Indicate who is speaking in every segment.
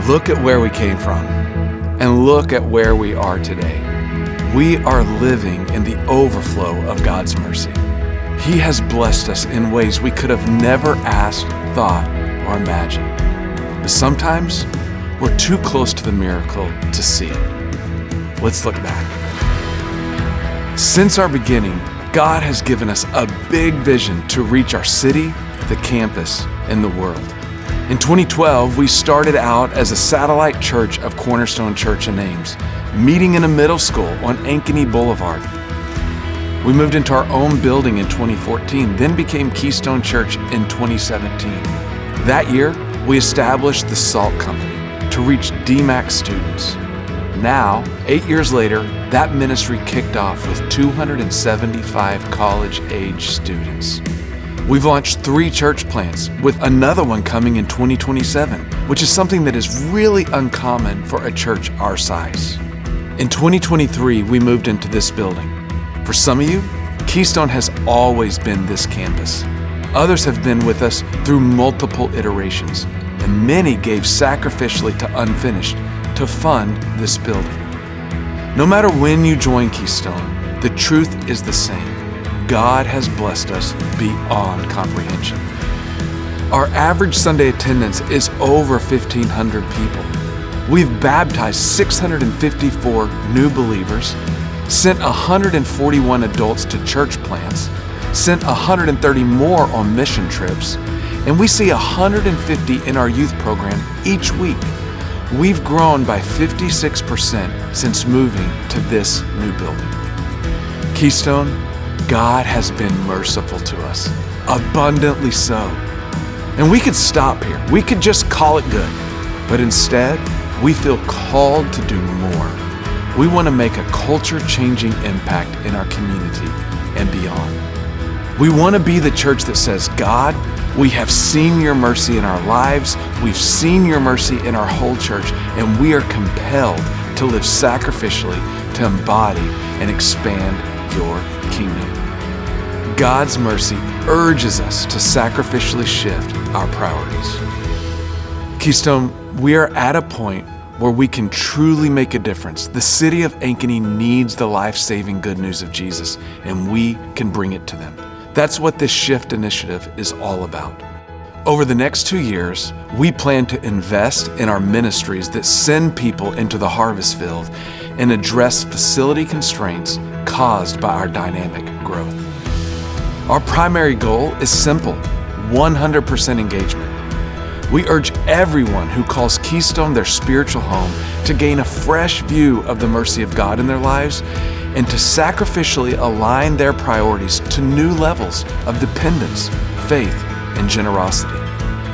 Speaker 1: Look at where we came from and look at where we are today. We are living in the overflow of God's mercy. He has blessed us in ways we could have never asked, thought, or imagined. But sometimes we're too close to the miracle to see it. Let's look back. Since our beginning, God has given us a big vision to reach our city, the campus, and the world. In 2012, we started out as a satellite church of Keystone Church in Ames, meeting in a middle school on Ankeny Boulevard. We moved into our own building in 2014, then became Keystone Church in 2017. That year, we established the SALT Company to reach DMAC students. Now, 8 years later, that ministry kicked off with 275 college-age students. We've launched 3 church plants, with another one coming in 2027, which is something that is really uncommon for a church our size. In 2023, we moved into this building. For some of you, Keystone has always been this campus. Others have been with us through multiple iterations, and many gave sacrificially to Unfinished to fund this building. No matter when you join Keystone, the truth is the same. God has blessed us beyond comprehension. Our average Sunday attendance is over 1,500 people. We've baptized 654 new believers, sent 141 adults to church plants, sent 130 more on mission trips, and we see 150 in our youth program each week. We've grown by 56% since moving to this new building. Keystone, God has been merciful to us, abundantly so. And we could stop here. We could just call it good. But instead, we feel called to do more. We want to make a culture-changing impact in our community and beyond. We want to be the church that says, God, we have seen your mercy in our lives, we've seen your mercy in our whole church, and we are compelled to live sacrificially to embody and expand your kingdom. God's mercy urges us to sacrificially shift our priorities. Keystone, we are at a point where we can truly make a difference. The city of Ankeny needs the life-saving good news of Jesus, and we can bring it to them. That's what this Shift initiative is all about. Over the next 2 years, we plan to invest in our ministries that send people into the harvest field and address facility constraints caused by our dynamic growth. Our primary goal is simple: 100% engagement. We urge everyone who calls Keystone their spiritual home to gain a fresh view of the mercy of God in their lives and to sacrificially align their priorities to new levels of dependence, faith, and generosity.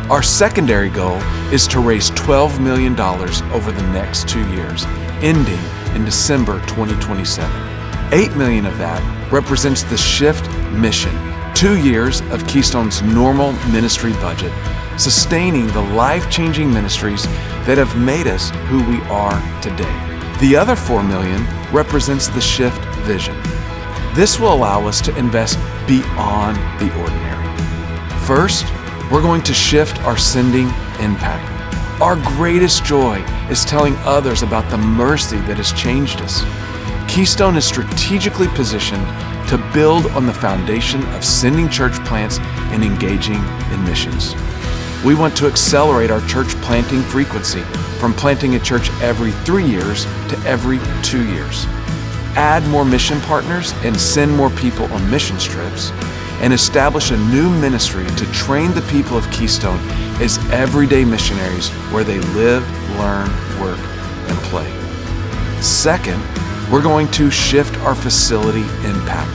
Speaker 1: Our secondary goal is to raise $12 million over the next 2 years, ending in December 2027. $8 million of that represents the Shift mission, 2 years of Keystone's normal ministry budget, sustaining the life-changing ministries that have made us who we are today. The other $4 million represents the Shift vision. This will allow us to invest beyond the ordinary. First, we're going to shift our sending impact. Our greatest joy is telling others about the mercy that has changed us. Keystone is strategically positioned to build on the foundation of sending church plants and engaging in missions. We want to accelerate our church planting frequency from planting a church every 3 years to every 2 years. Add more mission partners and send more people on missions trips, and establish a new ministry to train the people of Keystone as everyday missionaries where they live, learn, work, and play. Second, we're going to shift our facility impact.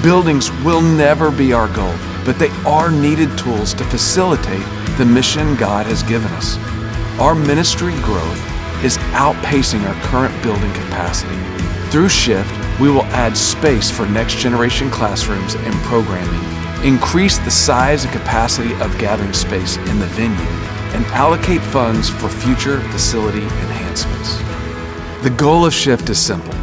Speaker 1: Buildings will never be our goal, but they are needed tools to facilitate the mission God has given us. Our ministry growth is outpacing our current building capacity. Through Shift, we will add space for next-generation classrooms and programming, increase the size and capacity of gathering space in the venue, and allocate funds for future facility enhancements. The goal of Shift is simple: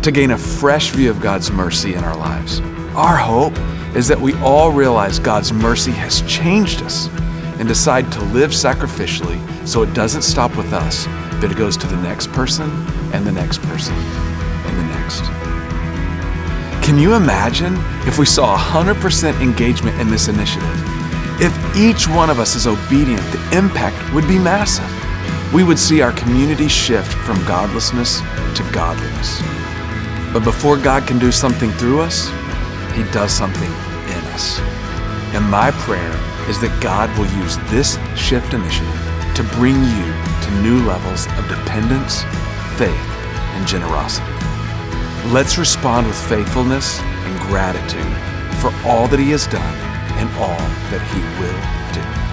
Speaker 1: to gain a fresh view of God's mercy in our lives. Our hope is that we all realize God's mercy has changed us, and decide to live sacrificially so it doesn't stop with us, but it goes to the next person and the next person and the next. Can you imagine if we saw 100% engagement in this initiative? If each one of us is obedient, the impact would be massive. We would see our community shift from godlessness to godliness. But before God can do something through us, He does something in us. And my prayer is that God will use this shift initiative to bring you to new levels of dependence, faith, and generosity. Let's respond with faithfulness and gratitude for all that He has done and all that He will do.